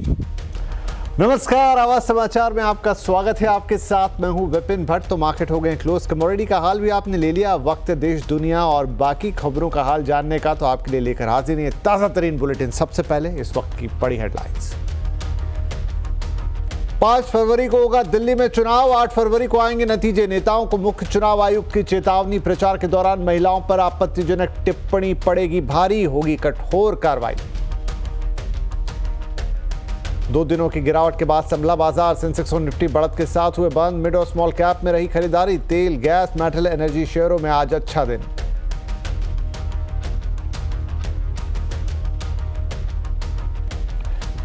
नमस्कार, आवाज समाचार में आपका स्वागत है। आपके साथ मैं हूं विपिन भट्ट। तो मार्केट हो गए क्लोज। कमोडिटी का हाल भी आपने ले लिया। वक्त देश दुनिया और बाकी खबरों का हाल जानने का तो आपके लिए लेकर हाजिर है ताजा तरीन बुलेटिन। सबसे पहले इस वक्त की बड़ी हेडलाइंस। 5 फरवरी को होगा दिल्ली में चुनाव। 8 फरवरी को आएंगे नतीजे। नेताओं को मुख्य चुनाव आयुक्त की चेतावनी। प्रचार के दौरान महिलाओं पर आपत्तिजनक टिप्पणी पड़ेगी भारी, होगी कठोर कार्रवाई। 2 दिनों की गिरावट के बाद संभला बाजार। सेंसेक्स और निफ्टी बढ़त के साथ हुए बंद। मिड और स्मॉल कैप में रही खरीदारी। तेल, गैस, मेटल, एनर्जी शेयरों में आज अच्छा दिन।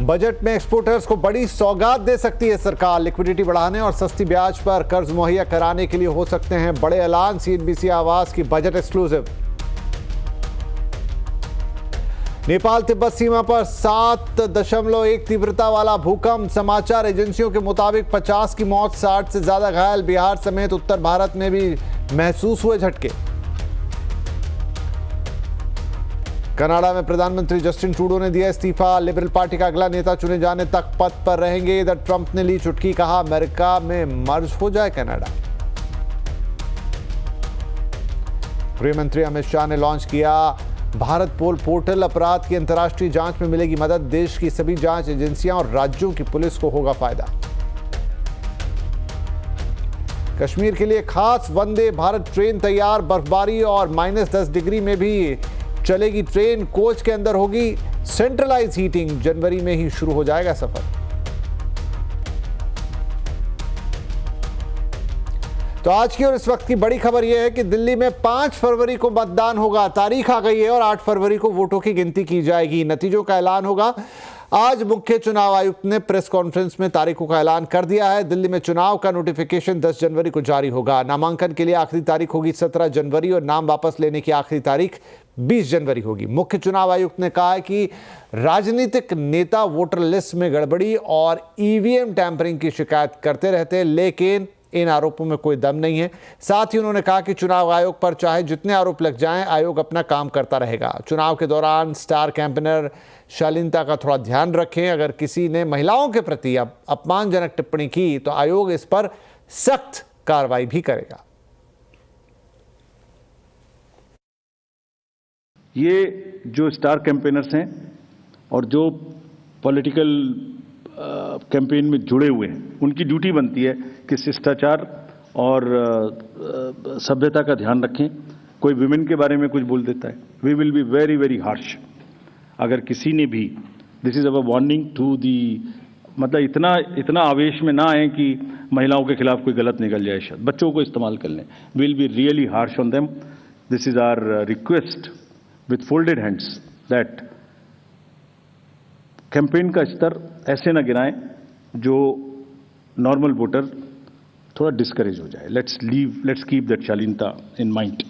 बजट में एक्सपोर्टर्स को बड़ी सौगात दे सकती है सरकार। लिक्विडिटी बढ़ाने और सस्ती ब्याज पर कर्ज मुहैया कराने के लिए हो सकते हैं बड़े ऐलान। सीएनबीसी आवास की बजट एक्सक्लूसिव। नेपाल तिब्बत सीमा पर 7.1 तीव्रता वाला भूकंप। समाचार एजेंसियों के मुताबिक 50 की मौत, 60 से ज्यादा घायल। बिहार समेत उत्तर भारत में भी महसूस हुए झटके। कनाडा में प्रधानमंत्री जस्टिन ट्रूडो ने दिया इस्तीफा। लिबरल पार्टी का अगला नेता चुने जाने तक पद पर रहेंगे। इधर ट्रंप ने ली चुटकी, कहा अमेरिका में मर्ज हो जाए कनाडा। गृह मंत्री अमित शाह ने लॉन्च किया भारत पोल पोर्टल। अपराध की अंतर्राष्ट्रीय जांच में मिलेगी मदद। देश की सभी जांच एजेंसियां और राज्यों की पुलिस को होगा फायदा। कश्मीर के लिए खास वंदे भारत ट्रेन तैयार। बर्फबारी और -10 डिग्री में भी चलेगी ट्रेन। कोच के अंदर होगी सेंट्रलाइज हीटिंग। जनवरी में ही शुरू हो जाएगा सफर। तो आज की और इस वक्त की बड़ी खबर यह है कि दिल्ली में 5 फरवरी को मतदान होगा। तारीख आ गई है और 8 फरवरी को वोटों की गिनती की जाएगी। नतीजों का ऐलान होगा। आज मुख्य चुनाव आयुक्त ने प्रेस कॉन्फ्रेंस में तारीखों का ऐलान कर दिया है। दिल्ली में चुनाव का नोटिफिकेशन 10 जनवरी को जारी होगा। नामांकन के लिए आखिरी तारीख होगी 17 जनवरी और नाम वापस लेने की आखिरी तारीख 20 जनवरी होगी। मुख्य चुनाव आयुक्त ने कहा है कि राजनीतिक नेता वोटर लिस्ट में गड़बड़ी और ईवीएम टैंपरिंग की शिकायत करते रहते हैं, लेकिन इन आरोपों में कोई दम नहीं है। साथ ही उन्होंने कहा कि चुनाव आयोग पर चाहे जितने आरोप लग जाएं, आयोग अपना काम करता रहेगा। चुनाव के दौरान स्टार कैंपेनर शालीनता का थोड़ा ध्यान रखें। अगर किसी ने महिलाओं के प्रति अपमानजनक टिप्पणी की तो आयोग इस पर सख्त कार्रवाई भी करेगा। ये जो स्टार कैंपेनर्स हैं और जो पॉलिटिकल कैंपेन में जुड़े हुए हैं, उनकी ड्यूटी बनती है कि शिष्टाचार और सभ्यता का ध्यान रखें। कोई विमेन के बारे में कुछ बोल देता है, we will be very very harsh. अगर किसी ने भी, this is our warning to the, मतलब इतना आवेश में ना आए कि महिलाओं के खिलाफ कोई गलत निकल जाए, शायद बच्चों को इस्तेमाल कर लें। We will be really harsh on them. This is our request with folded hands that campaign का स्तर ऐसे न गिराएं जो नॉर्मल वोटर थोड़ा डिस्करेज हो जाए। लेट्स कीप दैट शालीनता इन माइंड।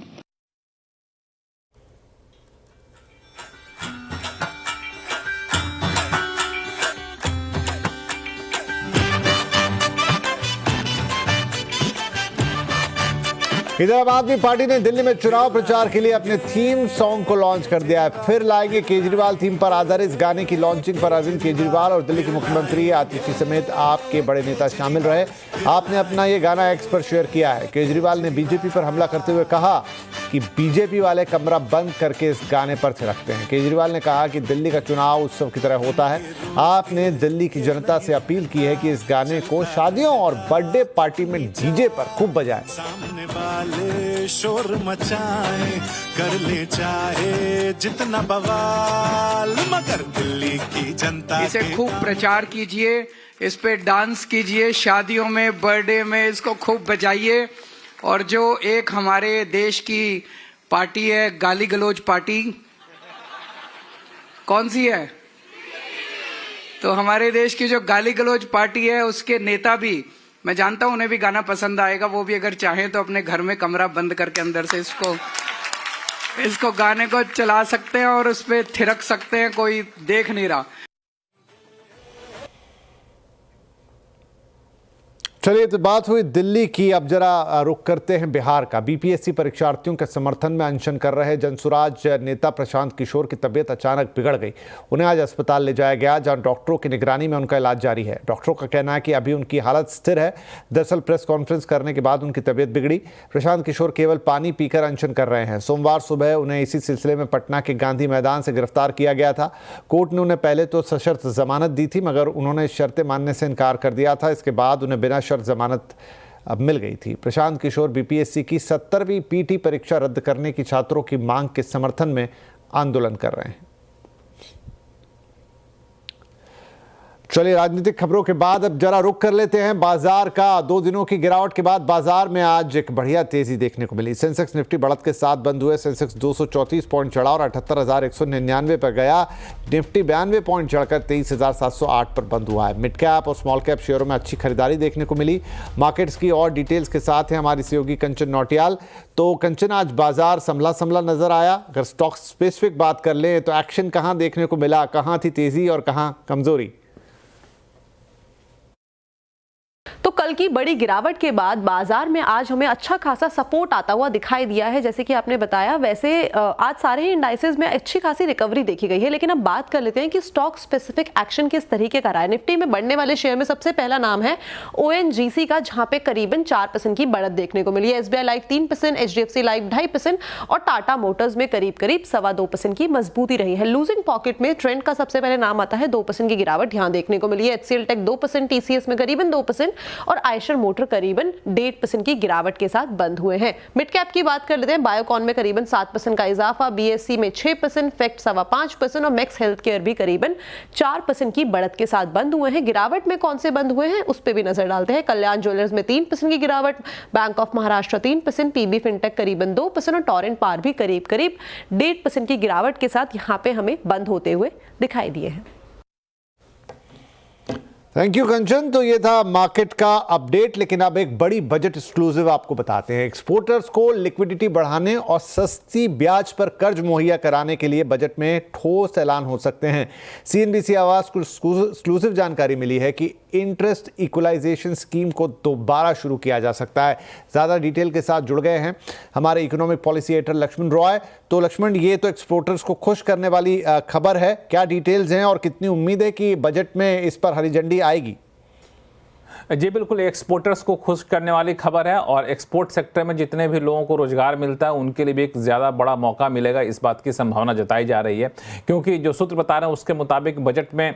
इधर आम आदमी पार्टी ने दिल्ली में चुनाव प्रचार के लिए अपने थीम सॉन्ग को लॉन्च कर दिया है। फिर लाएंगे केजरीवाल थीम पर आधारित इस गाने की लॉन्चिंग पर अरविंद केजरीवाल और दिल्ली के मुख्यमंत्री आतिशी समेत आपके बड़े नेता शामिल रहे। आपने अपना ये गाना एक्स पर शेयर किया है। केजरीवाल ने बीजेपी पर हमला करते हुए कहा कि बीजेपी वाले कमरा बंद करके इस गाने पर थिरकते हैं। केजरीवाल ने कहा कि दिल्ली का चुनाव उत्सव की तरह होता है। आपने दिल्ली की जनता से अपील की है कि इस गाने को शादियों और बर्थडे पार्टी में डीजे पर खूब बजाएं। सामने वाले शोर मचाए, कर ले चाहे जितना बवाल, मगर दिल्ली की जनता इसे खूब प्रचार कीजिए, इस पे डांस कीजिए, शादियों में, बर्थडे में इसको खूब बजाइए। और जो एक हमारे देश की पार्टी है, गाली गलौज पार्टी, कौन सी है? तो हमारे देश की जो गाली गलौज पार्टी है, उसके नेता भी, मैं जानता हूं उन्हें भी गाना पसंद आएगा। वो भी अगर चाहें तो अपने घर में कमरा बंद करके अंदर से इसको गाने को चला सकते हैं और उस पर थिरक सकते हैं, कोई देख नहीं रहा। चलिए, तो बात हुई दिल्ली की। अब जरा रुख करते हैं बिहार का। बीपीएससी परीक्षार्थियों के समर्थन में अनशन कर रहे जनसुराज नेता प्रशांत किशोर की तबीयत अचानक बिगड़ गई। उन्हें आज अस्पताल ले जाया गया, जहां डॉक्टरों की निगरानी में उनका इलाज जारी है। डॉक्टरों का कहना है कि अभी उनकी हालत स्थिर है। दरअसल प्रेस कॉन्फ्रेंस करने के बाद उनकी तबीयत बिगड़ी। प्रशांत किशोर केवल पानी पीकर अनशन कर रहे हैं। सोमवार सुबह उन्हें इसी सिलसिले में पटना के गांधी मैदान से गिरफ्तार किया गया था। कोर्ट ने उन्हें पहले तो सशर्त जमानत दी थी, मगर उन्होंने शर्तें मानने से इनकार कर दिया था। इसके बाद उन्हें बिना शर्त जमानत अब मिल गई थी। प्रशांत किशोर बीपीएससी की 70वीं पीटी परीक्षा रद्द करने की छात्रों की मांग के समर्थन में आंदोलन कर रहे हैं। चलिए, राजनीतिक खबरों के बाद अब जरा रुख कर लेते हैं बाजार का। 2 दिनों की गिरावट के बाद बाजार में आज एक बढ़िया तेजी देखने को मिली। सेंसेक्स निफ्टी बढ़त के साथ बंद हुए। सेंसेक्स 234 पॉइंट चढ़ा और 78,199 पर गया। निफ्टी 92 पॉइंट चढ़कर 23,708 पर बंद हुआ है। मिड कैप और स्मॉल कैप शेयरों में अच्छी खरीदारी देखने को मिली। मार्केट्स की और डिटेल्स के साथ है हमारी सहयोगी कंचन नौटियाल। तो कंचन, आज बाजार संभला संभला नजर आया। अगर स्टॉक स्पेसिफिक बात कर लें तो एक्शन कहाँ देखने को मिला, कहाँ थी तेजी और कहाँ कमजोरी? तो कल की बड़ी गिरावट के बाद बाजार में आज हमें अच्छा खासा सपोर्ट आता हुआ दिखाई दिया है। जैसे कि आपने बताया, वैसे आज सारे ही इंडाइसेस में अच्छी खासी रिकवरी देखी गई है। लेकिन अब बात कर लेते हैं कि स्टॉक स्पेसिफिक एक्शन किस तरीके का रहा है। निफ्टी में बढ़ने वाले शेयर में सबसे पहला नाम है ONGC का, जहां पे करीबन 4% की बढ़त देखने को मिली है। SBI लाइफ 3%, HDFC लाइफ 2.5% और टाटा मोटर्स में करीब 2.25% की मजबूती रही है। लूजिंग पॉकेट में ट्रेंड का सबसे पहले नाम आता है। 2% की गिरावट यहां देखने को मिली है। HCL टेक 2%, TCS में करीबन 2% और आयशर मोटर करीबन 1.5% की गिरावट के साथ बंद हुए हैं। मिड कैप की बात कर लेते हैं। बायोकॉन में करीबन 7% का इजाफा, BSC में 6%, फैक्ट 5.25% और मैक्स हेल्थ केयर भी करीबन 4% की बढ़त के साथ बंद हुए हैं। गिरावट में कौन से बंद हुए हैं उस पर भी नजर डालते हैं। कल्याण ज्वेलर्स में 3% की गिरावट, bank of Maharashtra 3%, PB fintech करीबन 2% और टोरेंट पार भी करीब 1.5% की गिरावट के साथ यहाँ पे हमें बंद होते हुए दिखाई दिए हैं। थैंक यू कंचन। तो ये था मार्केट का अपडेट। लेकिन अब एक बड़ी बजट एक्सक्लूसिव आपको बताते हैं। एक्सपोर्टर्स को लिक्विडिटी बढ़ाने और सस्ती ब्याज पर कर्ज मुहैया कराने के लिए बजट में ठोस ऐलान हो सकते हैं। CNBC आवाज को एक्सक्लूसिव जानकारी मिली है कि इंटरेस्ट इक्वलाइजेशन स्कीम को दोबारा शुरू किया जा सकता है। ज़्यादा डिटेल के साथ जुड़ गए हैं हमारे economic policy editor Lakshman Roy. तो लक्ष्मण, ये तो एक्सपोर्टर्स को खुश करने वाली खबर है। क्या डिटेल्स हैं और कितनी उम्मीद है कि बजट में इस पर हरी झंडी आएगी? जी बिल्कुल, एक्सपोर्टर्स को खुश करने वाली खबर है और एक्सपोर्ट सेक्टर में जितने भी लोगों को रोजगार मिलता है उनके लिए भी एक ज़्यादा बड़ा मौका मिलेगा, इस बात की संभावना जताई जा रही है। क्योंकि जो सूत्र बता रहे हैं उसके मुताबिक बजट में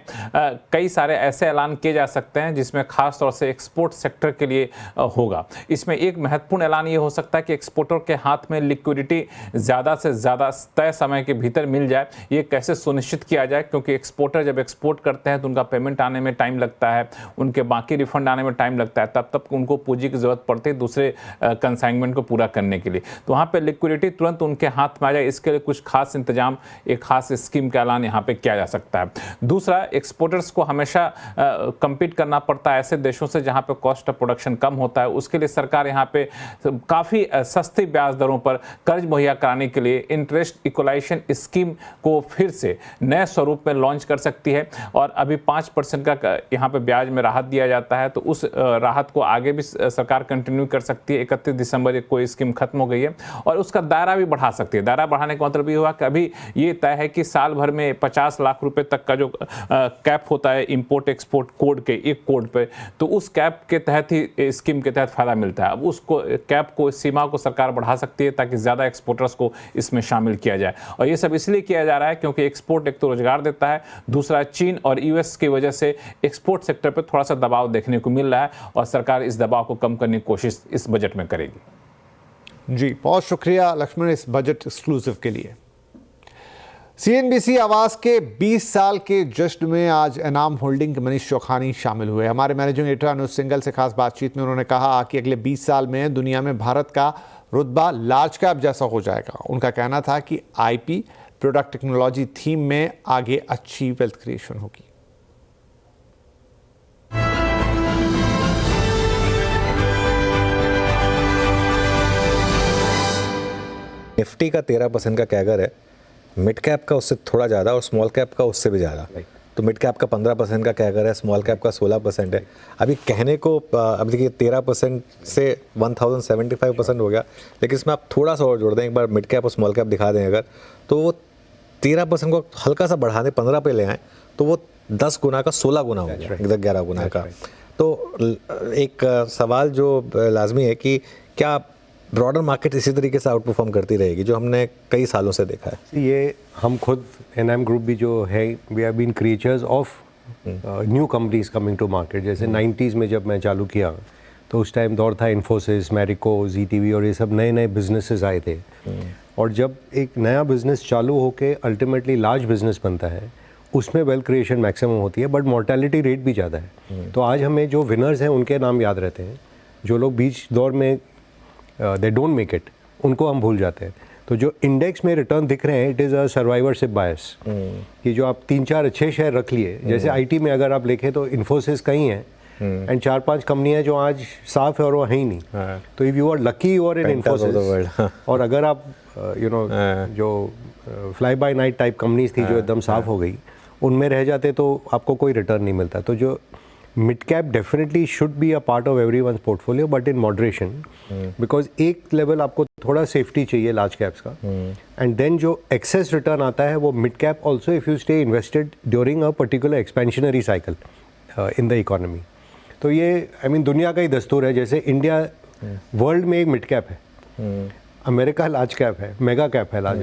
कई सारे ऐसे ऐलान किए जा सकते हैं जिसमें खास तौर से एक्सपोर्ट सेक्टर के लिए होगा। इसमें एक महत्वपूर्ण ऐलान ये हो सकता है कि एक्सपोर्टर के हाथ में लिक्विडिटी ज़्यादा से ज़्यादा तय समय के भीतर मिल जाए। ये कैसे सुनिश्चित किया जाए, क्योंकि एक्सपोर्टर जब एक्सपोर्ट करते हैं तो उनका पेमेंट आने में टाइम लगता है, उनके बाकी रिफंड आने में टाइम लगता है, तब उनको पूंजी की जरूरत पड़ती है दूसरे कंसाइनमेंट को पूरा करने के लिए। तो वहाँ पे लिक्विडिटी तुरंत उनके हाथ में आ जाए, इसके लिए कुछ खास इंतजाम, एक खास स्कीम का ऐलान यहाँ पे किया जा सकता है। दूसरा, एक्सपोर्टर्स को हमेशा compete करना पड़ता है ऐसे देशों से जहाँ पे कॉस्ट ऑफ प्रोडक्शन कम होता है। उसके लिए सरकार यहाँ पे काफ़ी सस्ती ब्याज दरों पर कर्ज मुहैया कराने के लिए इंटरेस्ट इक्वलाइजेशन स्कीम को फिर से नए स्वरूप में लॉन्च कर सकती है। और अभी 5% का यहाँ पे ब्याज में राहत दिया जाता है, तो उस राहत को आगे भी सरकार कंटिन्यू कर सकती है। 31 दिसंबर कोई स्कीम खत्म हो गई है और उसका दायरा भी बढ़ा सकती है। दायरा बढ़ाने का मतलब ये हुआ कि अभी ये तय है कि साल भर में 50 लाख रुपए तक का जो कैप होता है इंपोर्ट एक्सपोर्ट कोड के, एक कोड पे, तो उस कैप के तहत ही स्कीम के तहत फायदा मिलता है। अब उसको कैप को, सीमा को सरकार बढ़ा सकती है ताकि ज़्यादा एक्सपोर्टर्स को इसमें शामिल किया जाए। और ये सब इसलिए किया जा रहा है क्योंकि एक्सपोर्ट एक तो रोजगार देता है, दूसरा चीन और US की वजह से एक्सपोर्ट सेक्टर पर थोड़ा सा दबाव देखने को मिल रहा है और सरकार इस दबाव को कम करने की कोशिश इस बजट में करेगी। जी, बहुत शुक्रिया लक्ष्मण इस बजट एक्सक्लूसिव के लिए। CNBC आवास के 20 साल के जश्न में आज एनाम होल्डिंग के मनीष चौखानी शामिल हुए। हमारे मैनेजिंग एडिटर अनुज सिंघल से खास बातचीत में उन्होंने कहा कि अगले 20 साल में दुनिया में भारत का रुतबा लार्ज कैप जैसा हो जाएगा। उनका कहना था कि IP प्रोडक्ट टेक्नोलॉजी थीम में आगे अच्छी वेल्थ क्रिएशन होगी। निफ्टी का 13% का कैगर है, मिड कैप का उससे थोड़ा ज़्यादा और स्मॉल कैप का उससे भी ज़्यादा। तो मिड कैप का 15% का कैगर है, स्मॉल कैप का 16% है। अभी कहने को अभी देखिए 13% से 1075% हो गया, लेकिन इसमें आप थोड़ा सा और जोड़ दें, एक बार मिड कैप और स्मॉल कैप दिखा दें अगर, तो वो 13% को हल्का सा बढ़ा दें, 15 पे ले आएँ, तो वो 10 गुना का 16 गुना हो गया, इधर 11 गुना का। तो एक सवाल जो लाजमी है कि क्या ब्रॉडर मार्केट इसी तरीके से आउट परफॉर्म करती रहेगी जो हमने कई सालों से देखा है? ये हम खुद एनएम ग्रुप भी जो है, we have been creatures of new companies coming to market. जैसे 90s में जब मैं चालू किया तो उस टाइम दौर था इन्फोसिस, मैरिको, ZTV और ये सब नए नए बिजनेसेस आए थे। और जब एक नया बिजनेस चालू होके अल्टीमेटली लार्ज बिजनेस बनता है, उसमें वेल्थ क्रिएशन मैक्सिमम होती है, बट मोर्टेलिटी रेट भी ज़्यादा है। तो आज हमें जो विनर्स हैं उनके नाम याद रहते हैं, जो लोग बीच दौर में दे डोंट मेक इट, उनको हम भूल जाते हैं। तो जो इंडेक्स में रिटर्न दिख रहे हैं, it is a survivorship bias, कि जो आप 3-4 अच्छे शेयर रख लिए। जैसे आईटी में अगर आप देखें तो इन्फोसिस कहीं है एंड 4-5 कंपनियां जो आज साफ है और वो है ही नहीं। तो if you are lucky you are in Infosys. और अगर आप जो fly by night type companies थी जो एकदम साफ हो गई, उनमें रह जाते तो आपको कोई रिटर्न नहीं मिलता। तो जो mid cap definitely should be a part of everyone's portfolio, but in moderation, because एक लेवल आपको थोड़ा सेफ्टी चाहिए लार्ज कैप्स का, एंड देन जो एक्सेस रिटर्न आता है वो mid cap also, if you stay invested during a particular expansionary cycle in the economy. तो ये आई मीन दुनिया का ही दस्तूर है। जैसे इंडिया वर्ल्ड में एक मिड कैप है, अमेरिका लार्ज कैप है, मेगा कैप है लार्ज।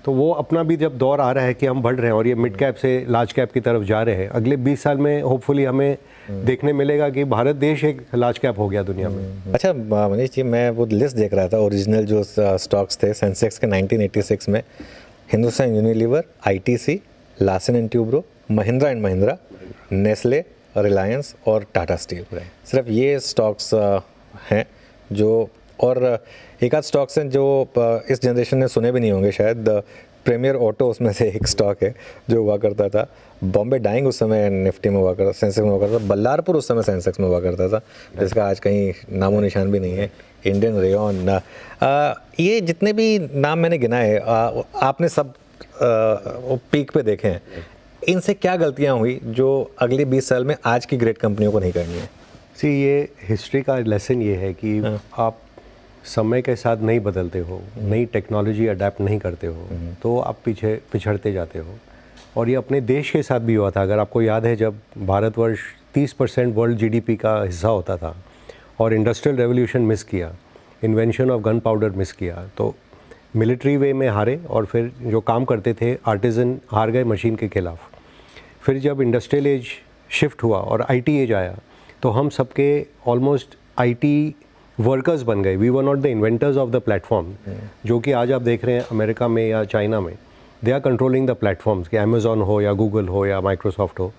तो वो अपना भी जब दौर आ रहा है कि हम बढ़ रहे हैं और ये मिड कैप से लार्ज कैप की तरफ जा रहे हैं, अगले 20 साल में होपफुली हमें देखने मिलेगा कि भारत देश एक लार्ज कैप हो गया दुनिया में। अच्छा मनीष जी, मैं वो लिस्ट देख रहा था, ओरिजिनल जो स्टॉक्स थे सेंसेक्स के 1986 में, Hindustan Unilever, ITC, Larsen and Toubro, Mahindra and Mahindra, Nestle, Reliance और टाटा स्टील। सिर्फ ये स्टॉक्स हैं जो, और एक आध स्टॉक्स हैं जो इस जनरेशन ने सुने भी नहीं होंगे शायद। प्रीमियर ऑटो उसमें से एक स्टॉक है जो हुआ करता था। बॉम्बे डाइंग उस समय निफ्टी में हुआ करता, सेंसेक्स में हुआ करता था। बल्लारपुर उस समय सेंसेक्स में हुआ करता था, जिसका आज कहीं नामो निशान भी नहीं है। इंडियन रेयन, ये जितने भी नाम मैंने गिनाए आपने सब पीक पे देखे हैं। इनसे क्या गलतियाँ हुई जो अगले 20 साल में आज की ग्रेट कंपनियों को नहीं करनी है? ये हिस्ट्री का लेसन ये है कि आप समय के साथ नहीं बदलते हो, नई टेक्नोलॉजी अडेप्ट नहीं करते हो, तो आप पिछड़ते जाते हो। और ये अपने देश के साथ भी हुआ था। अगर आपको याद है, जब भारतवर्ष 30% वर्ल्ड GDP का हिस्सा होता था और इंडस्ट्रियल रेवोल्यूशन मिस किया, invention of gun powder miss किया, तो मिलिट्री वे में हारे और फिर जो काम करते थे आर्टिजन हार गए मशीन के खिलाफ। फिर जब इंडस्ट्रियल एज शिफ्ट हुआ और IT एज आया, तो हम सबके ऑलमोस्ट IT वर्कर्स बन गए। We were not the inventors of the platform, जो कि आज आप देख रहे हैं अमेरिका में या चाइना में, they are controlling the platforms, कि अमेजोन हो या गूगल हो या माइक्रोसॉफ्ट हो।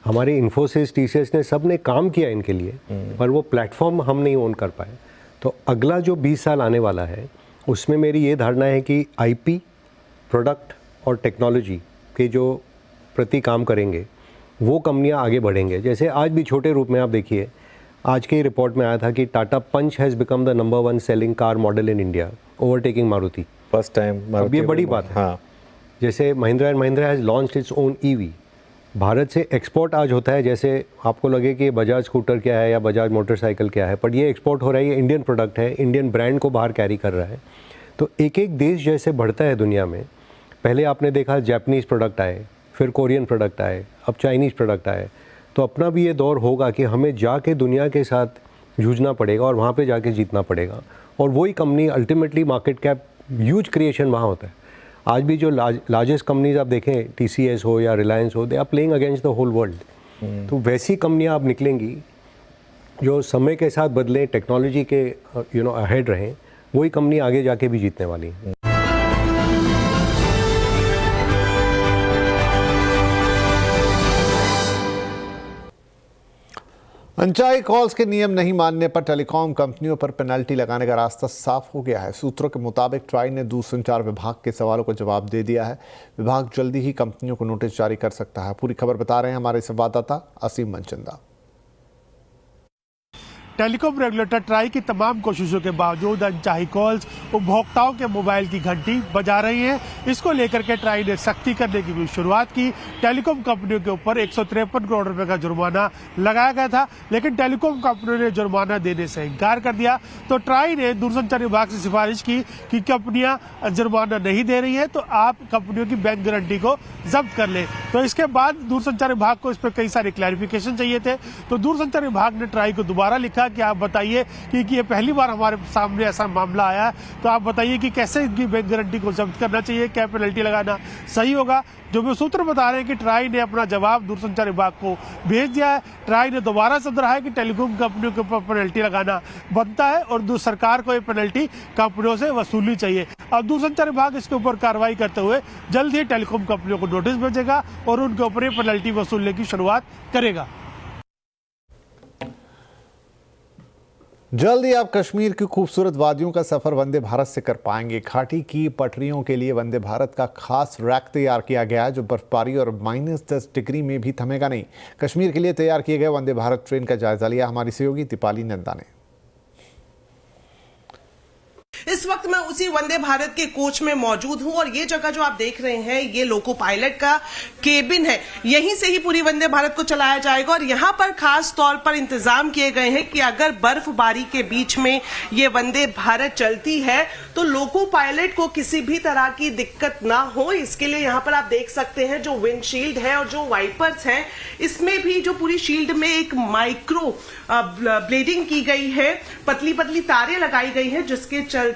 हमारे इन्फोसिस, TCS ने सब ने काम किया इनके लिए, पर वो प्लेटफॉर्म हम नहीं ओन कर पाए। तो अगला जो 20 साल आने वाला है, उसमें मेरी ये धारणा है कि IP, प्रोडक्ट और टेक्नोलॉजी के जो प्रति काम करेंगे वो कंपनियां आगे बढ़ेंगे। जैसे आज भी छोटे रूप में आप देखिए, आज के रिपोर्ट में आया था कि Tata Punch has become the number 1 selling car model in India, overtaking Maruti. First time. अब ये बड़ी बात है। हाँ। जैसे Mahindra and Mahindra has launched its own EV। Bharat से एक्सपोर्ट आज होता है, जैसे आपको लगे कि बजाज स्कूटर क्या है या बजाज मोटरसाइकिल क्या है, पर ये एक्सपोर्ट हो रहा है, ये इंडियन प्रोडक्ट है, इंडियन ब्रांड को बाहर कैरी कर रहा है। तो एक एक देश जैसे बढ़ता है दुनिया में, पहले आपने देखा जापानीज़ प्रोडक्ट आए, फिर कोरियन प्रोडक्ट आए, अब चाइनीज़ प्रोडक्ट आए। तो अपना भी ये दौर होगा कि हमें जाके दुनिया के साथ जूझना पड़ेगा और वहाँ पे जाके जीतना पड़ेगा। और वही company ultimately market cap huge creation वहाँ होता है। आज भी जो लार्जेस्ट कंपनीज आप देखें, TCS हो या रिलायंस हो, they are playing against the whole world. तो वैसी कंपनियाँ आप निकलेंगी जो समय के साथ बदलें, टेक्नोलॉजी के अहेड रहें, वही कंपनी आगे जाके भी जीतने वाली है। अनचाही कॉल्स के नियम नहीं मानने पर टेलीकॉम कंपनियों पर पेनल्टी लगाने का रास्ता साफ हो गया है। सूत्रों के मुताबिक ट्राई ने दूरसंचार विभाग के सवालों को जवाब दे दिया है। विभाग जल्दी ही कंपनियों को नोटिस जारी कर सकता है। पूरी खबर बता रहे हैं हमारे संवाददाता असीम मनचंदा। टेलीकॉम रेगुलेटर ट्राई की तमाम कोशिशों के बावजूद अनचाही कॉल्स उपभोक्ताओं के मोबाइल की घंटी बजा रही हैं। इसको लेकर के ट्राई ने सख्ती करने की भी शुरुआत की। टेलीकॉम कंपनियों के ऊपर 153 करोड़ रुपए का जुर्माना लगाया गया था, लेकिन टेलीकॉम कंपनियों ने जुर्माना देने से इनकार कर दिया। तो ट्राई ने दूरसंचार विभाग से सिफारिश की कि कंपनियां जुर्माना नहीं दे रही है तो आप कंपनियों की बैंक गारंटी को जब्त कर ले। तो इसके बाद दूरसंचार विभाग को इस पर कई सारे क्लैरिफिकेशन चाहिए थे। तो दूरसंचार विभाग ने ट्राई को दोबारा लिखा कि आप बताइए कि ये पहली बार हमारे सामने ऐसा मामला आया है, तो आप बताइए कि कैसे इनकी बैंक गारंटी को जब्त करना चाहिए, क्या पेनल्टी लगाना सही होगा। जो भी सूत्र बता रहे हैं कि ट्राई ने अपना जवाब दूरसंचार विभाग को भेज दिया है। ट्राई ने दोबारा से दोहराया कि टेलीकॉम कंपनियों के ऊपर पेनल्टी लगाना बनता है और सरकार को ये पेनल्टी कंपनियों से वसूलनी चाहिए। अब दूरसंचार विभाग इसके ऊपर कार्रवाई करते हुए जल्द ही टेलीकॉम कंपनियों को नोटिस भेजेगा और उनके ऊपर ये पेनल्टी वसूलने की शुरुआत करेगा। जल्द ही आप कश्मीर की खूबसूरत वादियों का सफर वंदे भारत से कर पाएंगे। घाटी की पटरियों के लिए वंदे भारत का खास रैक तैयार किया गया है जो बर्फबारी और -10 डिग्री में भी थमेगा नहीं। कश्मीर के लिए तैयार किए गए वंदे भारत ट्रेन का जायजा लिया हमारी सहयोगी दीपाली नंदा ने। इस वक्त मैं उसी वंदे भारत के कोच में मौजूद हूं और ये जगह जो आप देख रहे हैं ये लोको पायलट का केबिन है। यहीं से ही पूरी वंदे भारत को चलाया जाएगा और यहाँ पर खास तौर पर इंतजाम किए गए हैं कि अगर बर्फबारी के बीच में ये वंदे भारत चलती है तो लोको पायलट को किसी भी तरह की दिक्कत ना हो। इसके लिए यहाँ पर आप देख सकते हैं जो विंडशील्ड है और जो वाइपर्स हैं इसमें भी जो पूरी शील्ड में एक माइक्रो ब्लेडिंग की गई है, पतली पतली तारें लगाई गई है जिसके चलते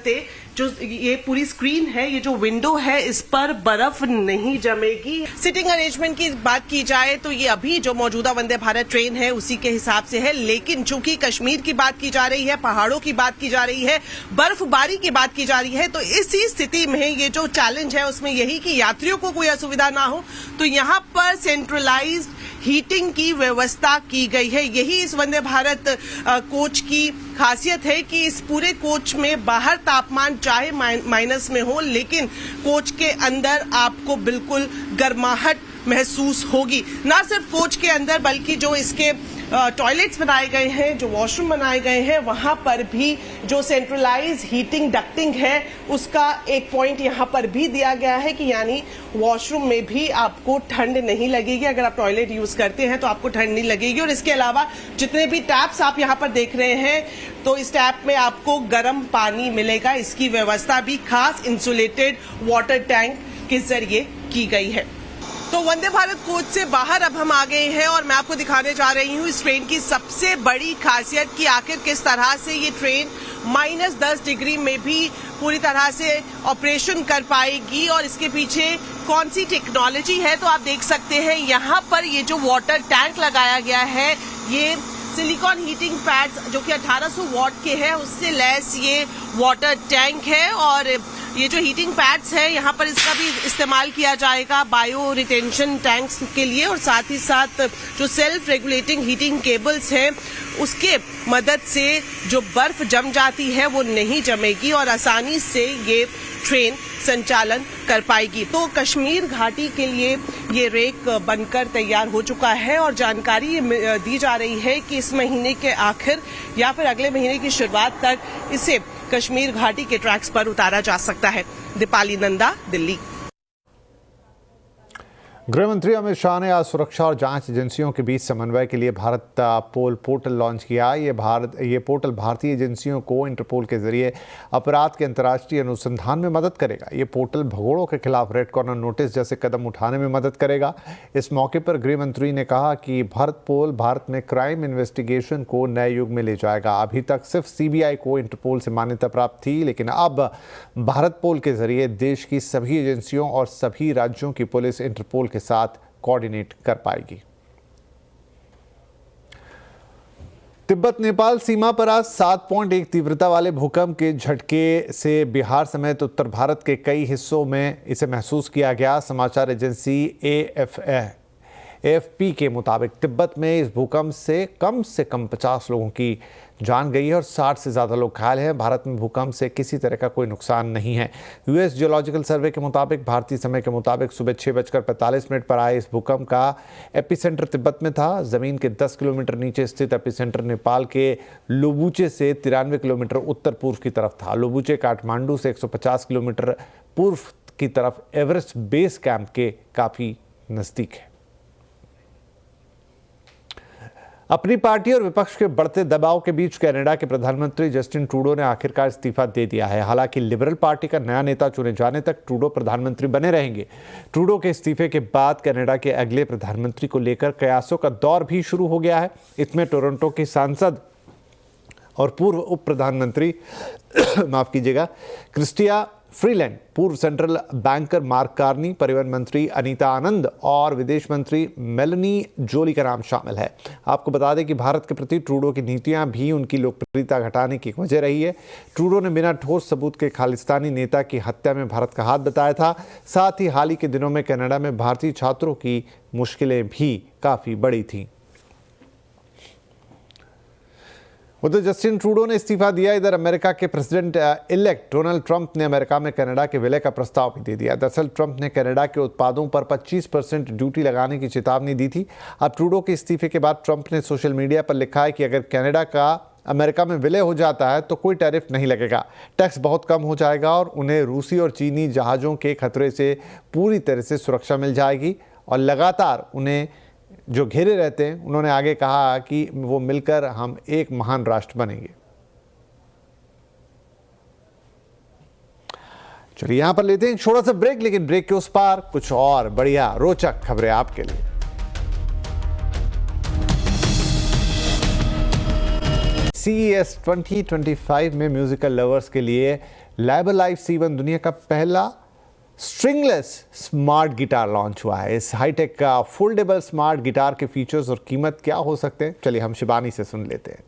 जो ये पूरी स्क्रीन है, ये जो विंडो है, इस पर बर्फ नहीं जमेगी। सिटिंग अरेंजमेंट की बात की जाए तो ये अभी जो मौजूदा वंदे भारत ट्रेन है उसी के हिसाब से है, लेकिन चूंकि कश्मीर की बात की जा रही है, पहाड़ों की बात की जा रही है, बर्फबारी की बात की जा रही है, तो इसी स्थिति में ये जो चैलेंज है उसमें यही कि यात्रियों को कोई असुविधा ना हो तो यहाँ पर सेंट्रलाइज्ड हीटिंग की व्यवस्था की गई है। यही इस वंदे भारत कोच की खासियत है कि इस पूरे कोच में बाहर तापमान चाहे माइनस में हो लेकिन कोच के अंदर आपको बिल्कुल गर्माहट महसूस होगी। ना सिर्फ कोच के अंदर बल्कि जो इसके टॉयलेट्स बनाए गए हैं, जो वॉशरूम बनाए गए हैं, वहां पर भी जो सेंट्रलाइज हीटिंग डक्टिंग है उसका एक पॉइंट यहां पर भी दिया गया है कि यानी वॉशरूम में भी आपको ठंड नहीं लगेगी। अगर आप टॉयलेट यूज करते हैं तो आपको ठंड नहीं लगेगी। और इसके अलावा जितने भी टैप्स आप यहां पर देख रहे हैं तो इस टैप में आपको गर्म पानी मिलेगा। इसकी व्यवस्था भी खास इंसुलेटेड वाटर टैंक के जरिए की गई है। तो वंदे भारत कोच से बाहर अब हम आ गए हैं और मैं आपको दिखाने जा रही हूँ इस ट्रेन की सबसे बड़ी खासियत कि आखिर किस तरह से ये ट्रेन -10 डिग्री में भी पूरी तरह से ऑपरेशन कर पाएगी और इसके पीछे कौन सी टेक्नोलॉजी है। तो आप देख सकते हैं यहाँ पर ये जो वाटर टैंक लगाया गया है ये सिलिकॉन हीटिंग पैड्स जो कि 1800 वॉट के हैं उससे लैस ये वाटर टैंक है और ये जो हीटिंग पैड्स हैं यहाँ पर इसका भी इस्तेमाल किया जाएगा बायो रिटेंशन टैंक्स के लिए और साथ ही साथ जो सेल्फ रेगुलेटिंग हीटिंग केबल्स हैं उसके मदद से जो बर्फ जम जाती है वो नहीं जमेगी और आसानी से ये ट्रेन संचालन कर पाएगी। तो कश्मीर घाटी के लिए ये रेक बनकर तैयार हो चुका है और जानकारी दी जा रही है कि इस महीने के आखिर या फिर अगले महीने की शुरुआत तक इसे कश्मीर घाटी के ट्रैक्स पर उतारा जा सकता है। दीपाली नंदा, दिल्ली। गृह मंत्री अमित शाह ने आज सुरक्षा और जांच एजेंसियों के बीच समन्वय के लिए भारत पोल पोर्टल लॉन्च किया। ये पोर्टल भारतीय एजेंसियों को इंटरपोल के जरिए अपराध के अंतर्राष्ट्रीय अनुसंधान में मदद करेगा। ये पोर्टल भगोड़ों के खिलाफ रेड कॉर्नर नोटिस जैसे कदम उठाने में मदद करेगा। इस मौके पर गृह मंत्री ने कहा कि भारत पोल भारत में क्राइम इन्वेस्टिगेशन को नए युग में ले जाएगा। अभी तक सिर्फ CBI को इंटरपोल से मान्यता प्राप्त थी, लेकिन अब भारत पोल के जरिए देश की सभी एजेंसियों और सभी राज्यों की पुलिस इंटरपोल के साथ कोऑर्डिनेट कर पाएगी। तिब्बत नेपाल सीमा पर आज 7.1 तीव्रता वाले भूकंप के झटके से बिहार समेत उत्तर भारत के कई हिस्सों में इसे महसूस किया गया। समाचार एजेंसी AFP के मुताबिक तिब्बत में इस भूकंप से कम 50 लोगों की जान गई है और 60 से ज़्यादा लोग घायल हैं। भारत में भूकंप से किसी तरह का कोई नुकसान नहीं है। US जियोलॉजिकल सर्वे के मुताबिक भारतीय समय के मुताबिक सुबह 6:45 पर आए इस भूकंप का एपिसेंटर तिब्बत में था। ज़मीन के 10 किलोमीटर नीचे स्थित एपिसेंटर नेपाल के लोबुचे से 93 किलोमीटर उत्तर पूर्व की तरफ था। लोबुचे काठमांडू से 150 किलोमीटर पूर्व की तरफ एवरेस्ट बेस कैंप के काफ़ी नज़दीक है। अपनी पार्टी और विपक्ष के बढ़ते दबाव के बीच कनाडा के प्रधानमंत्री जस्टिन ट्रूडो ने आखिरकार इस्तीफा दे दिया है। हालांकि लिबरल पार्टी का नया नेता चुने जाने तक ट्रूडो प्रधानमंत्री बने रहेंगे। ट्रूडो के इस्तीफे के बाद कनाडा के अगले प्रधानमंत्री को लेकर कयासों का दौर भी शुरू हो गया है। इसमें टोरंटो की सांसद और पूर्व उप प्रधानमंत्री माफ कीजिएगा क्रिस्टिया फ्रीलैंड, पूर्व सेंट्रल बैंकर मार्क कार्नी, परिवहन मंत्री अनीता आनंद और विदेश मंत्री मेलनी जोली का नाम शामिल है। आपको बता दें कि भारत के प्रति ट्रूडो की नीतियां भी उनकी लोकप्रियता घटाने की वजह रही है। ट्रूडो ने बिना ठोस सबूत के खालिस्तानी नेता की हत्या में भारत का हाथ बताया था। साथ ही हाल ही के दिनों में कनाडा में भारतीय छात्रों की मुश्किलें भी काफ़ी बड़ी थीं। उधर जस्टिन ट्रूडो ने इस्तीफा दिया। इधर अमेरिका के प्रेसिडेंट इलेक्ट डोनाल्ड ट्रंप ने अमेरिका में कनाडा के विलय का प्रस्ताव भी दे दिया। दरअसल ट्रंप ने कनाडा के उत्पादों पर 25% ड्यूटी लगाने की चेतावनी दी थी। अब ट्रूडो के इस्तीफे के बाद ट्रंप ने सोशल मीडिया पर लिखा है कि अगर कनाडा का अमेरिका में विलय हो जाता है तो कोई टैरिफ नहीं लगेगा, टैक्स बहुत कम हो जाएगा और उन्हें रूसी और चीनी जहाज़ों के खतरे से पूरी तरह से सुरक्षा मिल जाएगी और लगातार उन्हें जो घेरे रहते हैं। उन्होंने आगे कहा कि वो मिलकर हम एक महान राष्ट्र बनेंगे। चलिए यहां पर लेते हैं एक छोटा सा ब्रेक, लेकिन ब्रेक के उस पार कुछ और बढ़िया रोचक खबरें आपके लिए। CES 2025 में म्यूजिकल लवर्स के लिए लाइबर लाइव C1 दुनिया का पहला स्ट्रिंगलेस स्मार्ट गिटार लॉन्च हुआ है। इस हाईटेक का फोल्डेबल स्मार्ट गिटार के फीचर्स और कीमत क्या हो सकते हैं, चलिए हम शिबानी से सुन लेते हैं।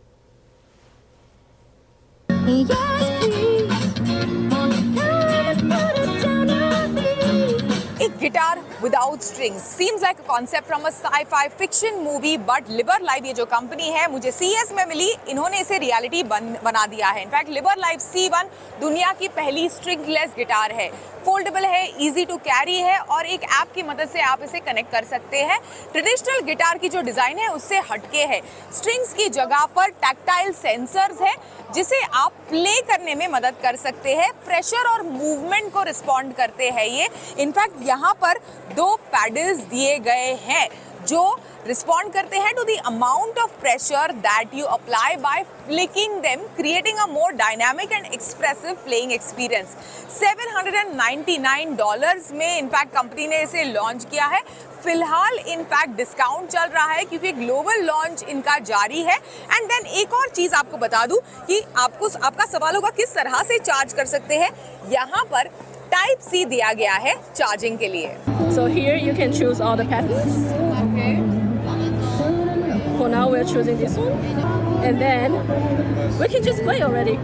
A guitar without strings seems like a concept from a sci-fi fiction movie, but Liber Live ये जो कंपनी है मुझे CES में मिली, इन्होंने इसे रियलिटी बना दिया है। इनफैक्ट Liber Live C1 दुनिया की पहली स्ट्रिंगलेस गिटार है, फोल्डेबल है, इजी टू कैरी है और एक ऐप की मदद से आप इसे कनेक्ट कर सकते हैं। ट्रेडिशनल गिटार की जो डिजाइन है उससे हटके है। स्ट्रिंग्स की जगह पर टैक्टाइल सेंसर्स है जिसे आप प्ले करने में मदद कर सकते हैं। प्रेशर और मूवमेंट को रिस्पॉन्ड करते हैं ये। इनफैक्ट यहाँ पर 2 पैडल्स दिए गए हैं जो रिस्पॉन्ड करते हैं to the amount of pressure that you apply by flicking them, creating a more dynamic and expressive playing experience. $799 में इनफैक्ट कंपनी ने इसे लॉन्च किया है। फिलहाल इनफैक्ट डिस्काउंट चल रहा है क्योंकि ग्लोबल लॉन्च इनका जारी है। एंड देन एक और चीज आपको बता दूं कि आपका सवाल होगा किस तरह से चार्ज कर सकते हैं। यहाँ पर टाइप C दिया गया है चार्जिंग के लिए। So here you can choose all the patterns. Okay. For now we're choosing this one, and then we can just play already.